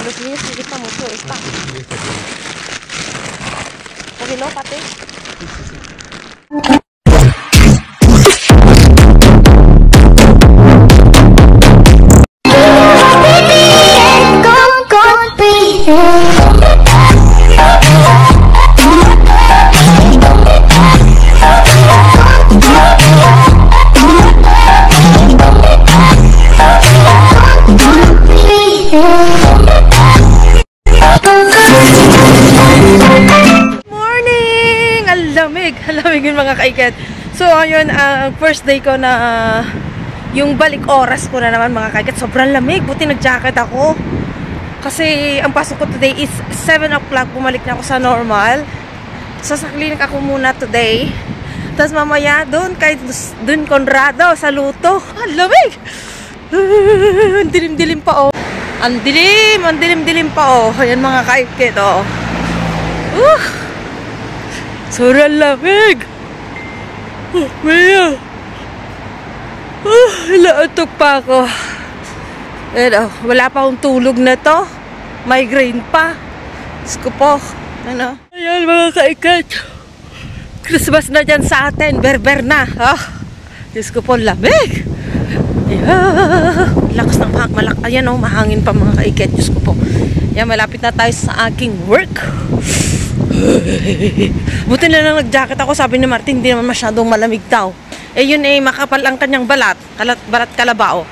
los niños les gusta mucho esta. ¿Cogilo, Pate? Halamig yun mga kaiket. So ayun, first day ko na yung balik oras ko na naman mga kaiket. Sobrang lamig, buti nag-jacket ako. Kasi ang pasok ko today is 7 o'clock. Bumalik na ako sa normal. So sa clinic ako muna today. Tapos mamaya doon kay Conrado sa luto. Ang lamig! Ang dilim-dilim pa oh. Ang dilim pa oh. Ayan mga kaiket oh. Sobrang lamig! Oh, Maya! Ilaatok pa ako. Ayan, wala pa akong tulog na to. Migraine pa. Diyos ko po. Ano? Ayan mga kaikat. Christmas na dyan sa atin. Berber na. Diyos ko po, lamig! Ayan. Lakas ng ayan oh, mahangin pa mga kaikat. Diyos ko po. Ayan, malapit na tayo sa aking work. Buti na lang nag-jacket ako. Sabi ni Martin, hindi naman masyadong malamig daw. Eh yun eh, makapal ang kanyang balat. Balat kalabao.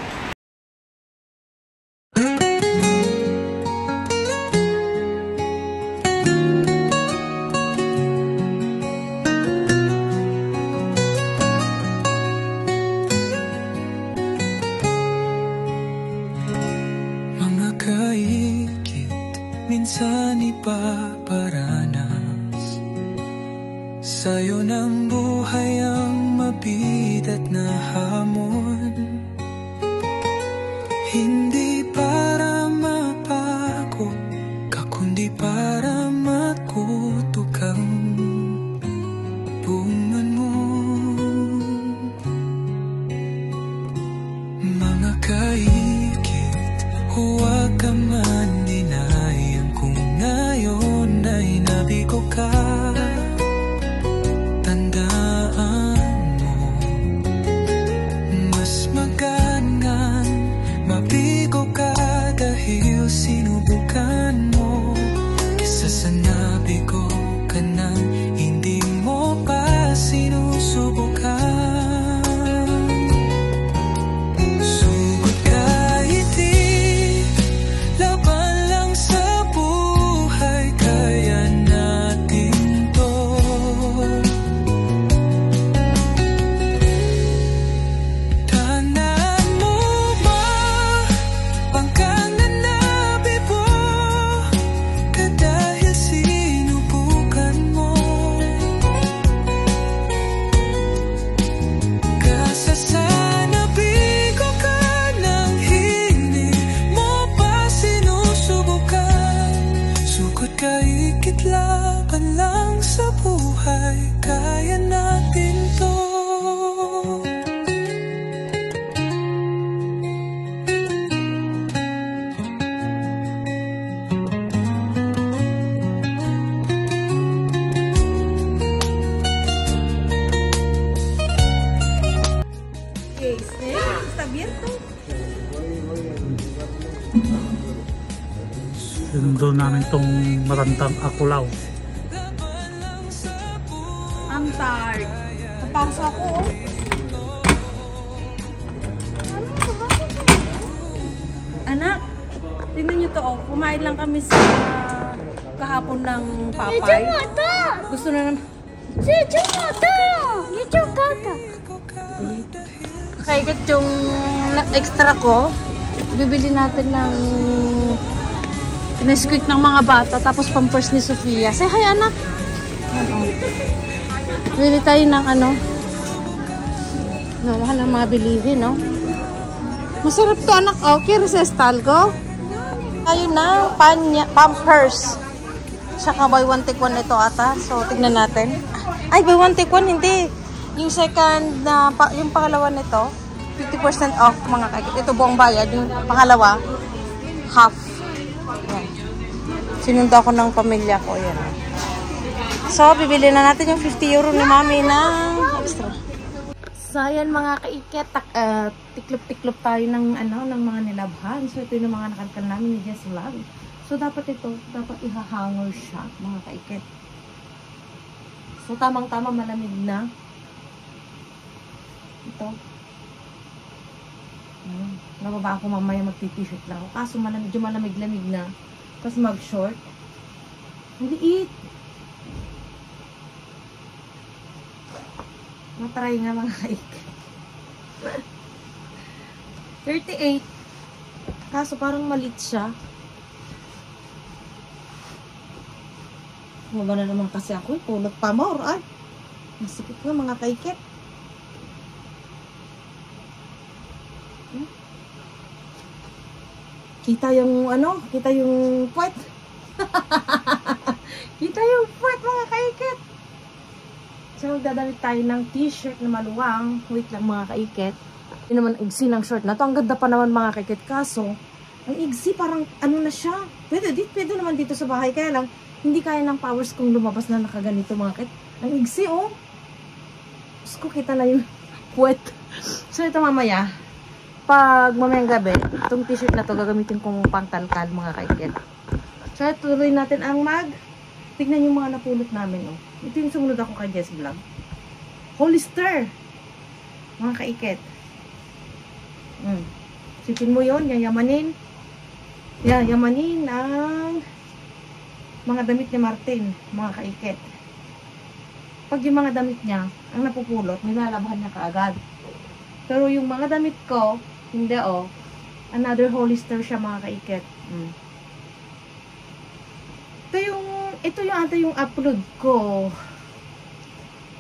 Mga kaikit, minsan ipaparanas sa'yo ng buhay ang mabigat na hamon. Hindi para mapago ka, kundi para matuto kang bumangon. Mga kaikit, huwag ka man dinayan kung ngayon ay nabigo ka. Sinubukan mo kesa sa nabigo ka na hindi mo pa sinusubukan. Sugod kahit di laban lang sa buhay, kaya natin to. Tanan mo ba pangkang laban lang sa buhay, kaya natin to. Está abierto. Sundo namin tong matandang akulaw. I'm tired. Napasok ako. Anak, tingnan nyo to oh. Kumain lang kami sa kahapon ng papay. Gusto na naman. Kaya yung extra ko, bibili natin ng Nesquik ng mga bata, tapos pampers ni Sofia. Say hi, anak. Bili tayo ng ano. No, mahal ang mga bilihin, no? Masarap to, anak. Okay, resestal ko. Ayun na, pampers. Saka buy one take one ito ata. So, tignan natin. Ay, buy one take one, hindi. Yung second na, yung pangalawa nito, 50% off mga kakit. Ito buong bayad. Yung pangalawa, half. Yan. Sinundo ako ng pamilya ko. Yan. So, bibili na natin yung 50 euro ni Mami ng extra. So, ayan mga kaiket. Tiklop-tiklop tayo ng, ng mga nilabhan. So, ito yung mga nakalkal namin ni Jess Vlog. So, dapat ihahanger siya, mga kaiket. So, tamang-tama malamig na. Ito. Nababa ako mamaya magti-t-shirt lang ako. Kaso medyo malamig-lamig na. Tapos mag-short. Ang liit. Matry nga mga kaiket. 38. Kaso parang malit siya. Maba na naman kasi ako. Pulot pa more. Ay. Masipit nga mga kaiket. Kita yung kita yung puwet. Kita yung puwet mga kaiket. So magdadamit tayo ng t-shirt na maluwang. Wait lang mga kaiket. Yun naman igsi ng short na to. Ang ganda pa naman mga kaiket. Kaso, ang igsi parang na siya. Pwede naman dito sa bahay. Kaya lang, hindi kaya ng powers kung lumabas na nakaganito mga kaiket. Ang igsi Tapos ko kita na yung puwet. So ito mamaya. Pag mamayang gabi, itong t-shirt na to gagamitin kong pangtalkal mga kaiket. So, tuloy natin ang tignan yung mga napulot namin. Ito yung sumunod ako kay Jess Vlog. Hollister. Mga kaiket. Sipin mo yun, yayamanin. Yayamanin ang mga damit ni Martin, mga kaiket. Pag yung mga damit niya, ang napupulot, nilalabahan niya kaagad. Pero yung mga damit ko, hindi another Hollister siya mga kaiket. Ito yung upload ko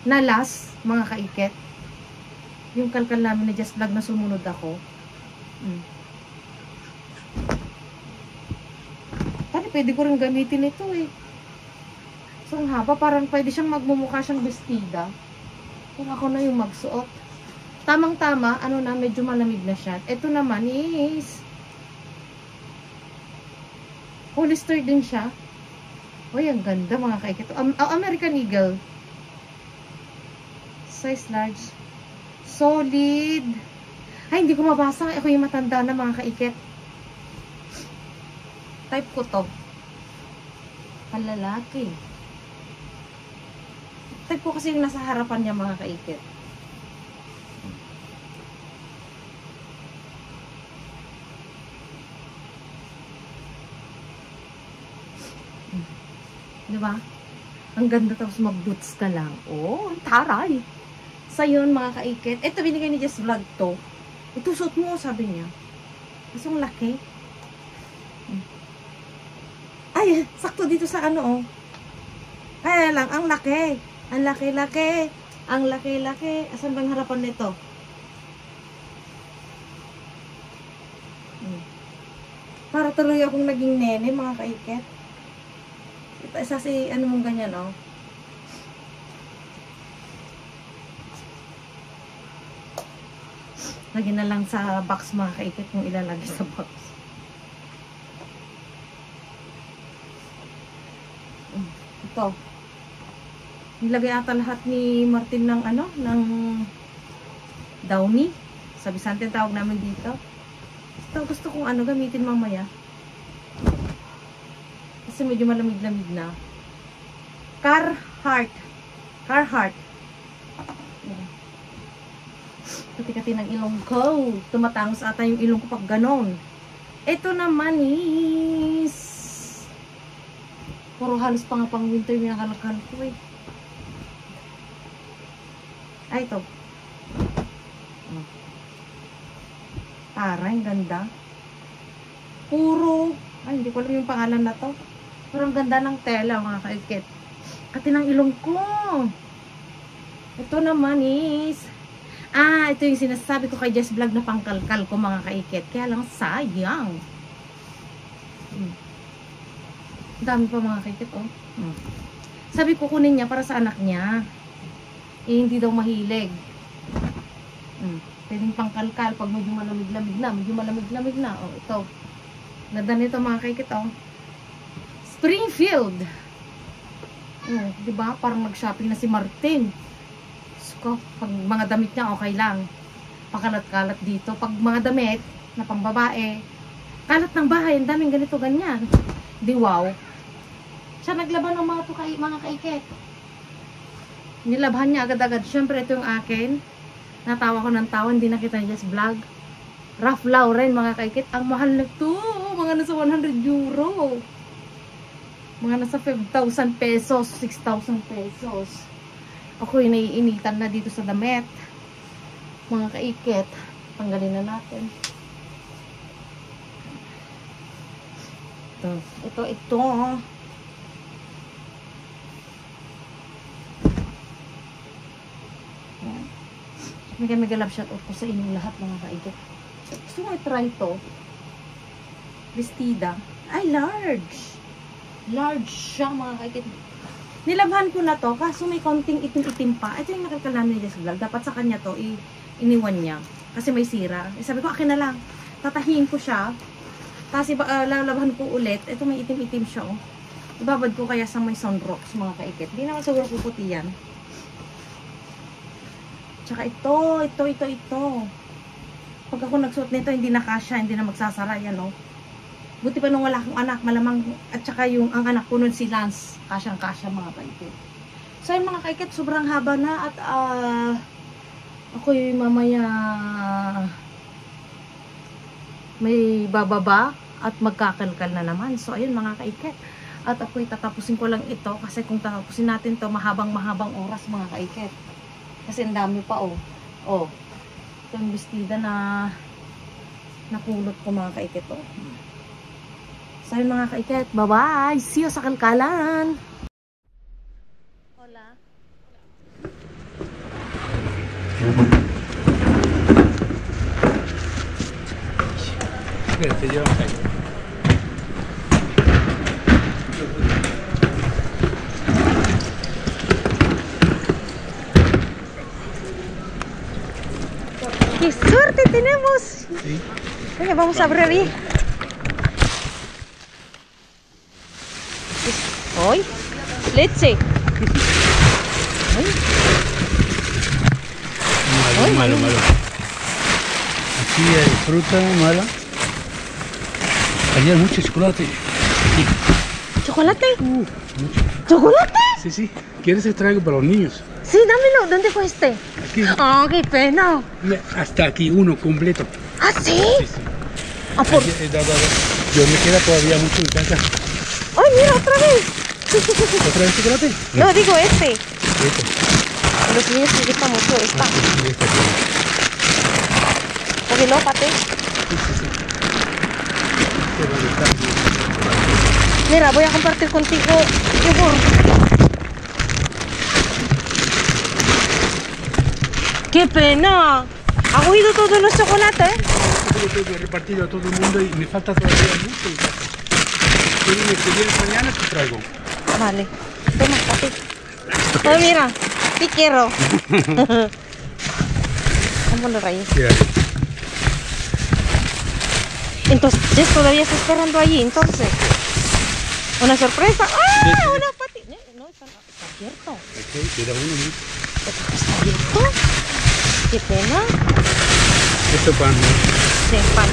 na last mga kaiket. Yung kalkal namin na Just Vlog na sumunod ako. Pwede ko rin gamitin ito So ang haba, parang pwede siyang magmumukha siyang bestida. Kung ako na yung magsuot. Tamang-tama, medyo malamig na siya. Ito naman is Hollister din siya. Uy, ang ganda mga kaiket. American Eagle. Size large. Solid. Ay, hindi ko mabasa. Ako yung matanda na mga kaiket. Type ko to. Palalaki. Type ko kasi yung nasa harapan niya mga kaiket. Diba? Ang ganda tapos mag-boots ka lang. Ang taray. Sa yun mga kaiket. Ito binigay ni Jess Vlog to. Ito suot mo sabi niya. Kasi ang laki. Ay, sakto dito sa Kaya lang, ang laki. Ang laki-laki. Ang laki-laki. Asan bang harapan nito? Para tuloy akong naging nene mga kaiket. Isa si mong ganyan lagyan na lang sa box mga kaiket kung ilalagay sa box. Ito nilagay ata lahat ni Martin ng ng downy sa Bisante tawag namin dito. Gusto kong gamitin mamaya kasi medyo malamig-lamig na. Carhartt. Kati-kati ng ilong ko. Tumatangos ata yung ilong ko pag ganon. Ito naman is puro halos pang winter yung nakalakal ko Ay, ito. Aray, ganda. Puro. Ay, hindi ko alam yung pangalan na to. Pero ang ganda ng tela, mga kaiket. Kati ng ilong ko. Ito naman is ito yung sinasabi ko kay Jess Vlog na pangkalkal ko, mga kaiket. Kaya lang, sayang. Dami pa mga kaiket, Sabi ko kunin niya para sa anak niya. Hindi daw mahilig. Pwedeng pangkalkal pag medyo malamig-lamig na. Ito. Ganda nito mga kaikit, oh. Springfield. Oh, di ba? Parang nag-shopping na si Martin. So, pag mga damit niya, okay lang. Pakalat-kalat dito. Pag mga damit na pambabae, kalat ng bahay, ang daming ganito, ganyan. Di wow. Siya naglaban ng mga kaikit. Nilabhan niya agad-agad. Siyempre, ito yung akin. Natawa ko ng tawa, hindi nakita niya sa vlog. Ralph Lauren, mga kaikit. Ang mahal na to. Mga nasa 100 euro. Mga nasa 5,000 pesos, 6,000 pesos. Ako'y naiinitan na dito sa damit. Mga kaikit. Tanggalin na natin. Ito. Mega love shout out ko sa inyong lahat mga kaikit. Gusto mo i-try to? Vestida. Ay, large. Large siya mga kaikit. Nilabhan ko na to, kaso may konting itim-itim pa. Ito yung nakikita namin niya sa vlog. Dapat sa kanya to, iniwan niya. Kasi may sira. Sabi ko, akin na lang. Tatahiin ko siya. Tapos lalabhan ko ulit. Ito may itim-itim siya. Oh. Ibabad ko kaya sa may sunrocks mga kaikit. Hindi naman siguro puputi yan. Tsaka ito. Pag ako nagsuot nito, hindi na kasya, hindi na magsasara yan, no? Buti pa nung wala akong anak, malamang, at saka ang anak ko nun si Lance, kasyang-kasya mga kaikit. So yun mga kaikit, sobrang haba na at ako'y mamaya may bababa at magkakalkal na naman. So ayun mga kaikit. At ako'y tatapusin ko lang ito kasi kung tatapusin natin to mahabang oras mga kaikit. Kasi ang dami pa oh. Oh. Ito yung bestida na nakulot ko mga kaikit oh. So yun mga kaikit. Bye-bye! See you sa kalkalan! Hola. Te llevamos ahí. ¡Qué suerte tenemos! Sí. Venga, vamos a abrir ahí. ¡Ay! ¡Leche! Malo. Aquí hay fruta mala. Allí hay mucho chocolate. ¿Chocolate? Mucho. ¿Chocolate? Sí. ¿Quieres que traigo para los niños? Sí, dámelo. ¿Dónde fue este? Aquí. ¡Ah, qué pena! Hasta aquí, uno completo. ¿Ah, sí? Sí. Ah, por... Yo me queda todavía mucho en casa. ¡Ay, mira, otra vez! ¿Otra vez chocolate? No, digo este. Este. A los niños les gusta mucho esta. Este. Cógelo, Pate. Sí. Te va a gustar. Mira, voy a compartir contigo. ¡Qué pena! ¿Ha oído todos los chocolates? Yo tengo repartido a todo el mundo y me falta todavía mucho. Si vienes mañana te traigo. Vale. Toma, Pati. Oh, mira. Sí quiero. Vámonos, Reyes. Entonces, Jess todavía está esperando allí, entonces. ¿Una sorpresa? ¡Ah! Sí. ¡Una Pati! No, está abierto. Ok, queda uno. ¿Está abierto? ¡Qué pena! Esto pan, ¿no? Sí, pan.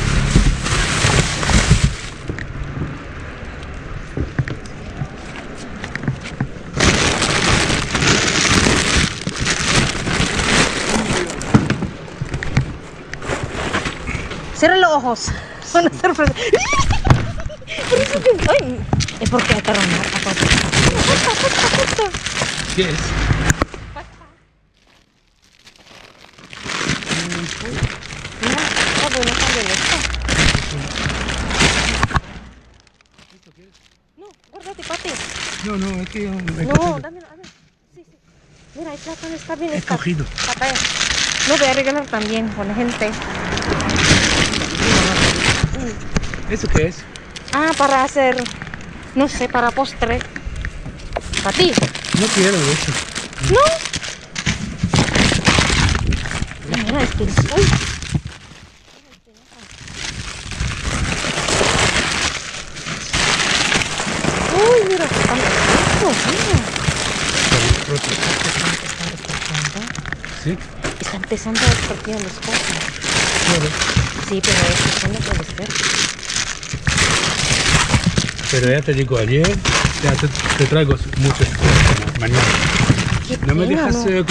Cierra los ojos. Una sorpresa. Por eso que... ¡Ay! Es porque hay que arrancar a todo. ¿Qué es? Mira, está bueno también esto. No, guárdate, Pati. No, es que yo... No, dámelo, a ver. Sí. Mira, el plátano está bien. He cogido. Papaya. No, voy a regalar también con la gente. ¿Eso qué es? Ah, para hacer, no sé, para postre. Para ti. No quiero eso. ¿No? Mira, es que... Uy. mira, están mira. ¿Sí? Está empezando a despertar las cosas. Sí, pero eso no puede ser. Pero ya te digo, ayer ya te traigo muchas cosas mañana. Qué No me pena, dejas no.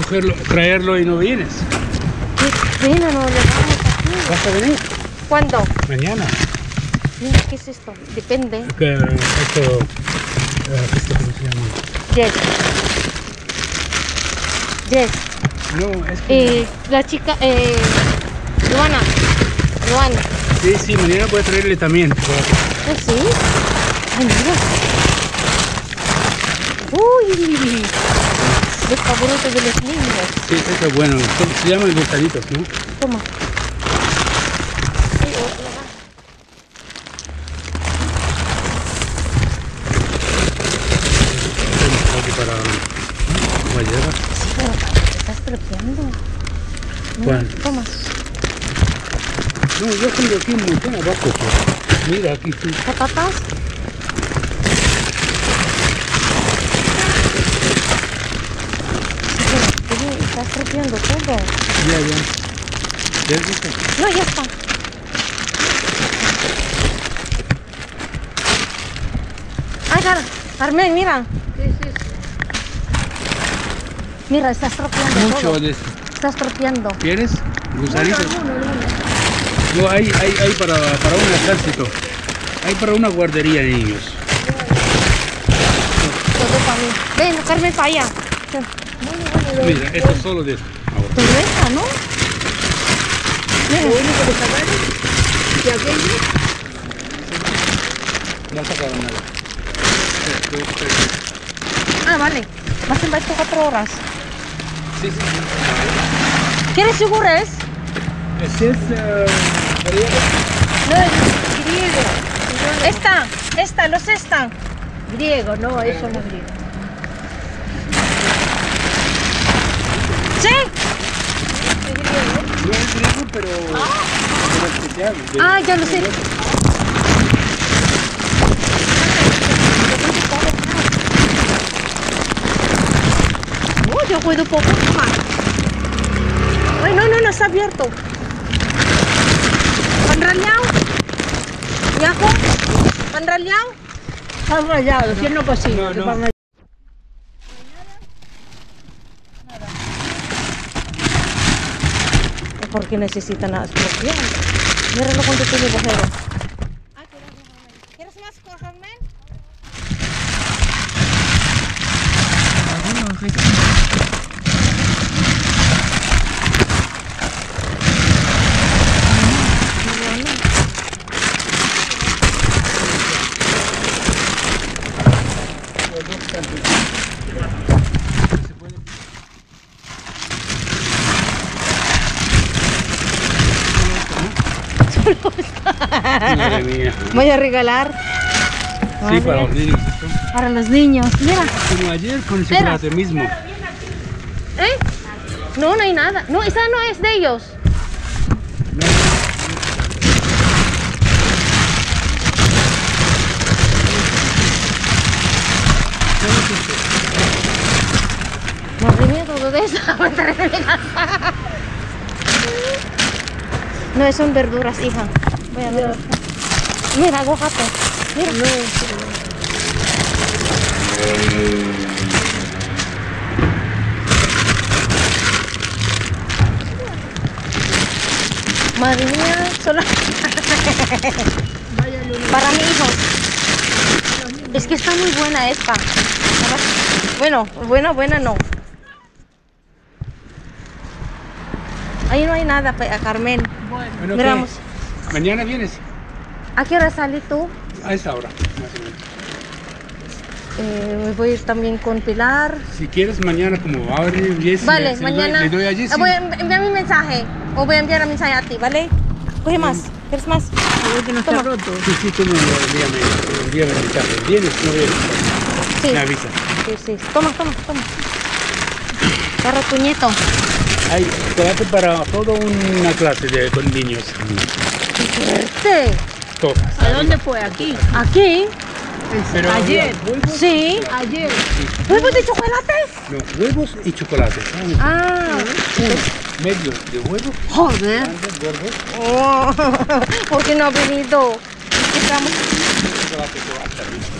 traerlo y no vienes. Qué pena, no le vamos aquí. ¿Vas a venir? ¿Cuándo? Mañana. Mira, ¿qué es esto? Depende. Esto, ¿cómo se llama? Jess. Jess. No, es que... La chica, Luana. Sí, mañana voy a traerle también. ¿Ah, sí? Ay, mira. Uy. Los favoritos de los niños. Sí, eso es bueno. Se llaman gustaditos, ¿no? Toma. Aquí para guayaba. Sí, pero te estás tropeando. ¿Cuál? Toma. No, yo tengo aquí un montón abajo. Pues. Mira, aquí tú. ¿Patatas? Sí, pero estás tropeando todo. Ya. ¿Ya viste? No, ya está. Ay, Carmen, mira. ¿Qué es eso? Mira, estás tropeando Mucho todo. de eso. Estás tropeando. ¿Quieres? Gusanitos. No, hay para un ejército. Hay para una guardería de niños. Todo para mí. Ven, Carmen, para allá. Mira, esto es solo de eso. Ahora. Tu renta, ¿no? Mira. ¿Y aquello? No sacaron nada. Ah, vale. Más en 24 horas. Sí. ¿Quieres yogures? Ese es... No, es griego. Esta. Griego, no, eso no es griego. ¿Sí? No es griego, pero especial. Ah, ya lo sé. Yo puedo poco tomar. Ay, no, está abierto. ¿Pan rallado? ¿Yajo? ¿Pan rallado? Están rayados, yo no cocino. No. Porque necesitan la explosión. Míralo cuando tiene bojero. ¿Quieres más, Carmen? Madre mía. Voy a regalar. Sí, Vale. para los niños. Esto. Para los niños. Mira. Como ayer con el Espera. chocolate mismo. ¿Eh? No hay nada. No, esa no es de ellos. Madre mía, todo de eso. No, son verduras, hija. Voy a ver. Mira, aguacate. Mira. Madre mía, solo para mi hijo. Es que está muy buena esta. Bueno, buena no. Ahí no hay nada, Carmen. Bueno, Miramos. ¿qué? ¿Mañana vienes? ¿A qué hora sales tú? A esta hora, más o menos. Me voy a ir también con Pilar. Si quieres, mañana como va a venir Jessy, Vale, le mañana. doy a Jessy. Voy a enviar mi mensaje. O voy a enviar un mensaje a ti, ¿vale? Coge más. ¿Quieres más? Que no está Toma. roto. Sí, tú me envíame el mensaje. ¿Vienes? No vienes. Sí. Me avisa. Sí. Toma. Para tu nieto. Hay chocolate para toda una clase de con niños. ¡Qué suerte! Todas. ¿A dónde fue? Aquí. Aquí. Pero Ayer. huevos. Sí, ayer. ¿Huevos de chocolate? No, huevos y chocolate. Ah. Medio de huevo. Joder. Grandes, gordos. Oh, ¿por qué no ha venido? Estamos... Chocolate que va a estar listo.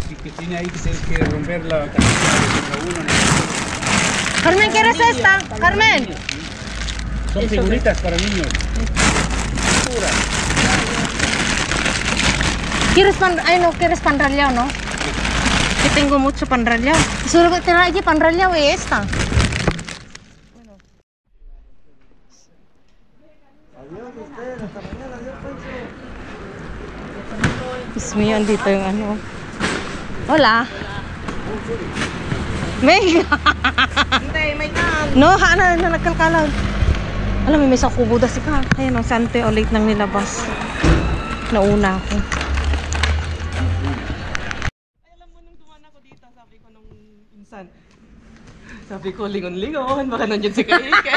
Sí, que tiene ahí que tienes que romper la camiseta de uno. Carmen, ¿quieres esta? Carmen. Son figuritas para niños. ¿Quieres pan? Ay, no, ¿quieres pan rallado, no? Que tengo mucho pan rallado. Solo que te trae pan rallado y esta. Dios mío, andito yung ano. Hola. Venga. Hindi, may taan. No, na nagkalkalan. Alam mo, may sa kubo da si ka. Ayun, ang sante o late nang nilabas. Nauna ako. Alam mo, nung dumaan ako dito, sabi ko nung insan, sabi ko, lingon-lingon, baka nandiyan si Kaike.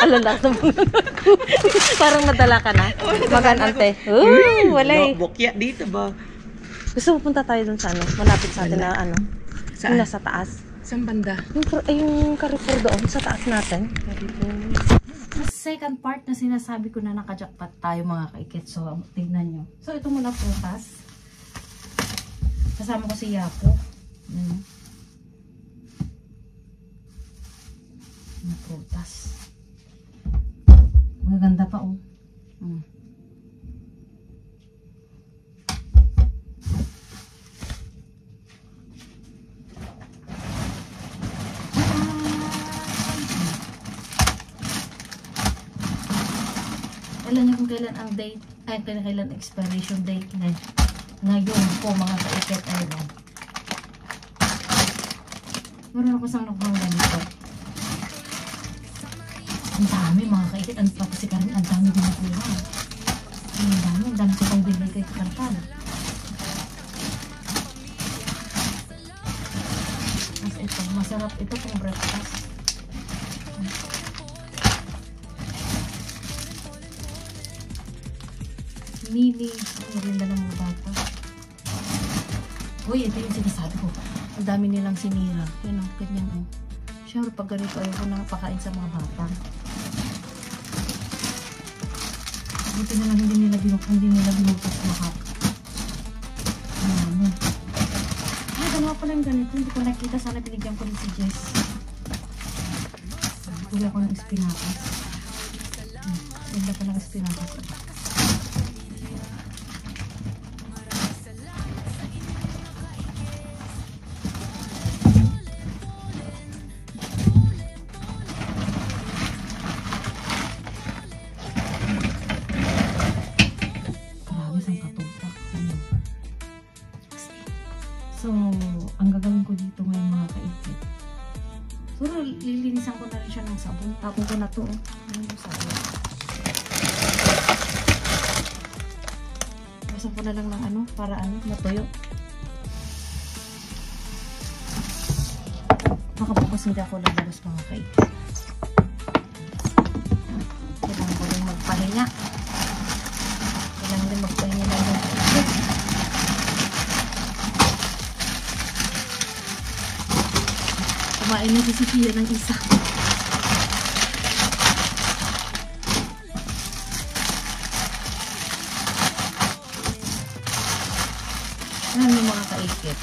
Alam na sa mga ko. Parang nadala ka na. Maganante. Wala eh. Bukya dito ba? Gusto mo punta tayo dun sa ano? Malapit sa atin na ano? Saan? Yung nasa taas. Saan banda? Yung Carrefour doon, sa taas natin. Sa second part na sinasabi ko na nakajakpat tayo mga kaikit. So, tignan nyo. So, ito muna prutas. Kasama ko si Yapo. Na prutas. Maganda pa oh. Alam niyo kung kailan ang date, ay kailan expiration date na ngayon po mga kaikit ay ba. Meron ako isang nakuha ganito. Ang dami mga kaikit, ang pati si Karen, ang dami din nakuha. Ang dami sa pang bilay kay Kartal. Mas ito, masarap ito pang breakfast. Mili, ang ganda ng mga bata. Uy, ito yung sinasabi ko. Ang dami nilang sinira. Yan ang ganyan oh. Siyempre, pag ganito ayaw ko nang pakain sa mga bata. Buti na lang hindi nila binukas lahat. Ayan. Ay, ganawa pala yung ganito. Hindi ko nakita. Sana binigyan ko rin si Jess. Tuli ako ng espinakas. Ganda ko ng espinakas. So, ang gagawin ko dito ngayon mga kaikit. So, lilinisan ko na rin siya ng sabon. Tapon ko na to. Ano yung sabon? Basan ko na lang ng ano, para ano, matuyo. Makabukas hindi ako lalabas mga kaikit. Kailangan ko rin magpahinga. Kailangan din magpahinga na yung kaikit. Kumain na si Sophia ng isa. Ano yung mga kaikit?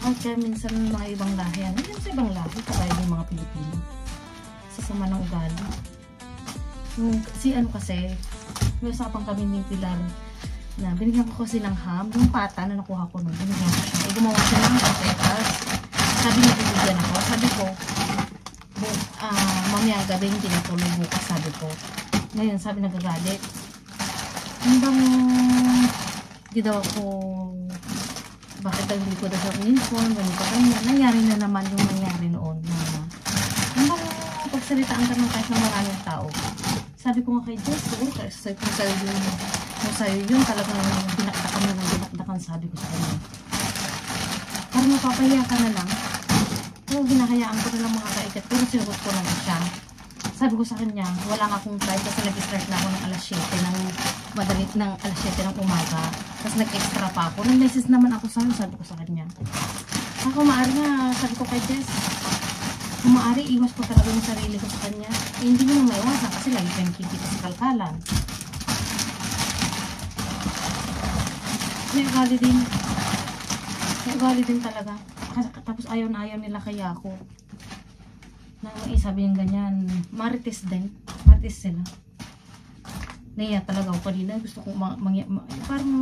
Okay, minsan mga ibang lahi. Ano yun sa ibang lahi? Kaya yung mga Pilipino. Sasama ng ugali. Si ano kasi, may usapang kami ni Pilar na binigyan ko kasi ng ham. Yung pata na nakuha ko nun. Binigyan ko siya. Gumawa siya ng patetas. Sabi niya bibigyan ako. Sabi ko, mamayang gabi hindi na tuloy bukas. Sabi ko. Ngayon, sabi nagagalit. Ano bang, di daw ako, bakit hindi ko daw sa uniform, ganito, ganyan. Nangyari na naman yung nangyari noon. Ano bang pagsalitaan ka ng kahit ng maraming tao? Sabi ko nga kay Jess, kung sa'yo yun, talagang binakdakan mo ng binakdakan, sabi ko sa kanya. Parang mapapahiya ka na lang. So, hinahayaan ko na lang mga kaikit. Pero sinugot ko lang siya. sabi ko sa kanya, wala nga akong time kasi nag-start na ako ng alas 7 ng alas 7 ng umaga. Tapos nag-extra pa ako. Nag-message naman ako sa sabi ko sa kanya. Ako maaari nga, sabi ko kay Jess, kung maaari, iwas ko talaga yung sarili ko sa kanya. Eh, hindi mo na maiwasan kasi lagi kayong kikita sa kalkalan. May ugali din talaga. Tapos ayaw na ayaw nila kaya ako. Sabi yung ganyan, marites din. Marites sila. Naiya talaga ako kanina. Gusto kong parang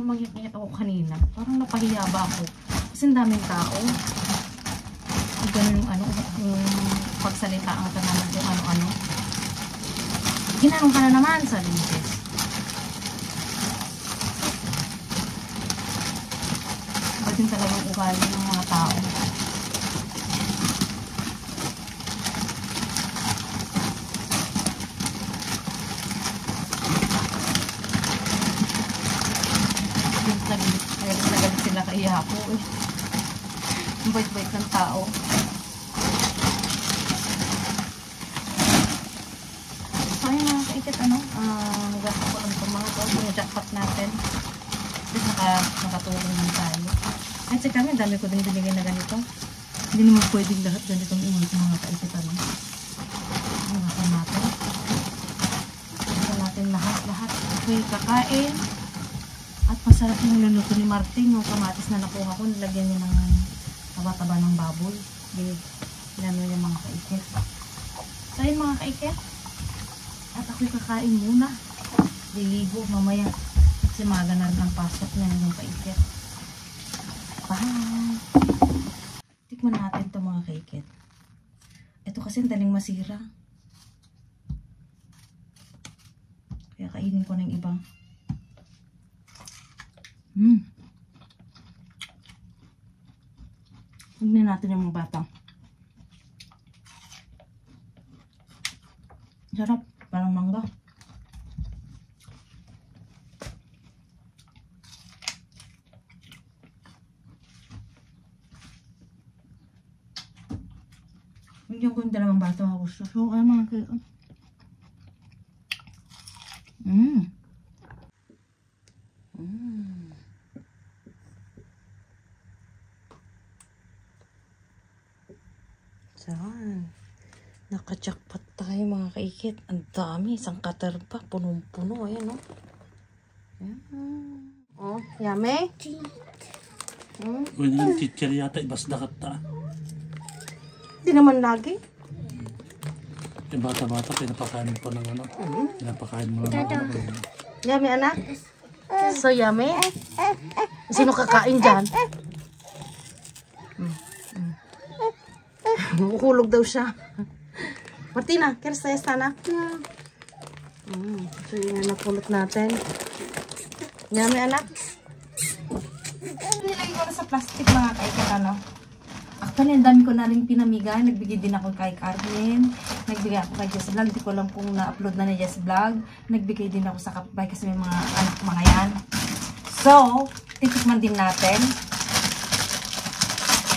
mangyat ako kanina. Parang napahiya ba ako. Kasi ang daming tao. Ganun yung pagsalita ang kanaman kung ano-ano. Ginanong ka na naman, sabi ni Jess. Ba't yung talagang ugali ng mga tao. Nagalit sila kaya ako eh. Ang bait-bait ng tao. So ayun mga kaikit gasta ko lang itong mga to. Yung jackpot natin. Tapos nakatulong din tayo. At sa kami, dami ko din binigay na ganito. Hindi naman pwedeng lahat ganitong ulit mga kaikit natin. Ito natin lahat. Okay, kakain. At masarap yung luluto ni Martin, yung kamatis na nakuha ko, nilagyan niya ng taba-taba ng baboy. Ginano niya mga kaikit. So yun mga kaikit. At ako'y kakain muna. Liligo mamaya. Kasi maga na rin ang pasok na yung kaikit. Bye! Tikman natin ito mga kaikit. Ito kasi daling masira. Kaya kainin ko ng iba. Tignan natin yung mga bata. Sarap, parang mangga. Hindi ko yung dalawang bata mga gusto. So, ay mga kayo. Saan? Naka-jackpot tayo mga kaikit. Ang dami. Isang cutter pa. Punong-puno. Ayan o. Oh, yummy? Pwede yung teacher yata. Ibas dakat ta. Hindi naman lagi. Yung bata-bata, pinapakain ko ng ano. Pinapakain mo ng ano. Yummy, anak? So yummy? Sino kakain dyan? Huhulog daw siya. Martina, kaya sa na? So yun na napulot natin. Yummy, anak? Nilagay ko na sa plastic mga kaikit Actually, ang dami ko na rin pinamigay. Nagbigay din ako kay Carmen. Nagbigay ako kay Jess Vlog. Di ko lang kung na-upload na ni Jess Vlog. Nagbigay din ako sa kapitbahay kasi may mga anak mga yan. So, titikman din natin.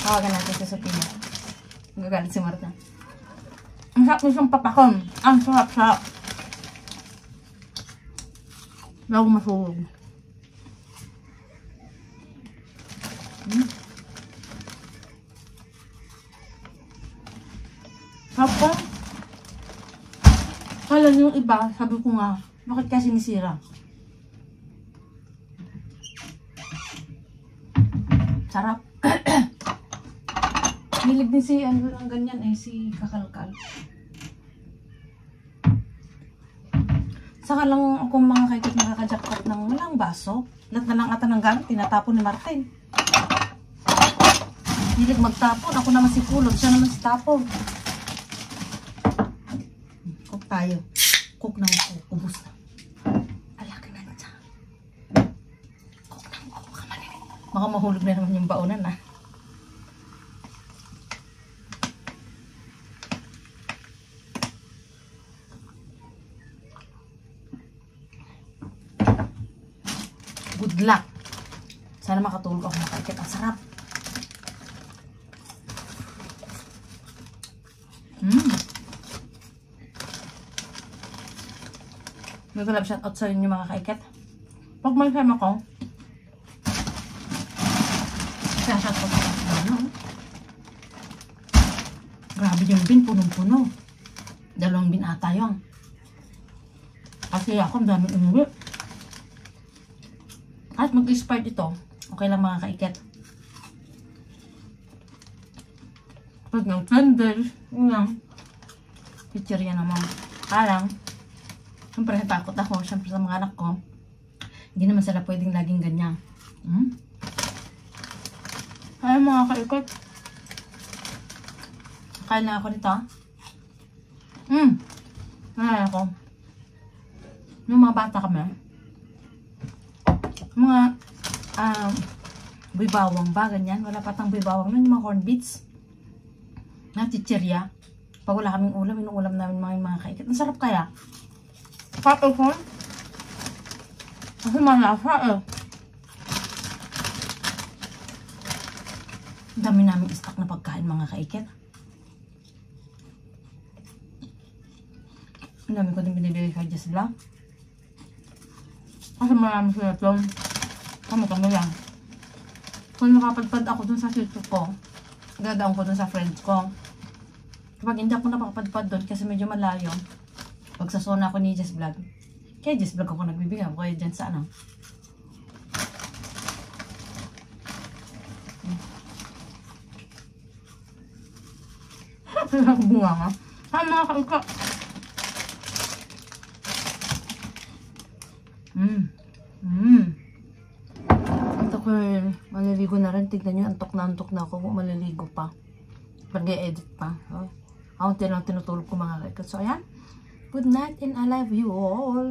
Tawagan natin sa Sophia. Magagalit si Marta. Ang sarap nitong papakon. Ang sarap-sarap. Bago masuhog. Sarap po. Kala yung iba, sabi ko nga, bakit kasi sinisira? Sarap. Hilig din si, ang ganyan si kakalkal. Saka lang ako mga kaikit nakaka-jackpot ng walang baso. Lahat na lang ata ng gamit, tinatapon ni Martin. Hilig magtapon, ako naman si Kulog, siya naman si tapon. Cook tayo. Cook na ako, ubus na. Alaki na dyan. Cook na ako, kamalin. Baka mahulog na naman yung baonan Good luck. Sana makatulog ako makakit. Ang sarap. Nagulab shout out sa inyo mga kaiket. Pag may time ako, shout out sa inyo. Grabe yung bin, punong-puno. 2 bin ata yung. Kasi ako, ang daming umuwi. At mag-expired ito, okay lang mga kaiket. Pag ng tender, yun picture yan naman. Parang, siyempre natakot ako, siyempre sa mga anak ko. Hindi naman sila pwedeng laging ganyan. Ay mga kaiket. Kain na ako nito. Ay ako. Nung mga bata kami, mga buibawang ba, ganyan. Wala patang buibawang nun, yung mga corn beets na chichirya. Pag wala kaming ulam, inuulam namin mga kaikit. Ang sarap kaya. Pato ko. Kasi malasa eh. Ang dami namin stock na pagkain mga kaikit. Ang dami ko din binibigay kay Jess Vlog. Kasi marami sila ito. Kami lang. Kung nakapadpad ako dun sa sitio ko, dadaan ko dun sa friends ko. Kapag hindi ako napapadpad dun kasi medyo malayo, pagsasona ako ni Jess Vlog. Kaya Jess Vlog ako nagbibigay. Ako kaya dyan sa ano. Bunga nga. Ha mga kaika. Antok ko maliligo na rin. Tignan nyo, antok na ako kung maliligo pa. Pag-edit pa. Ako lang tinutulog ko mga kaikot. So ayan. Good night and I love you all.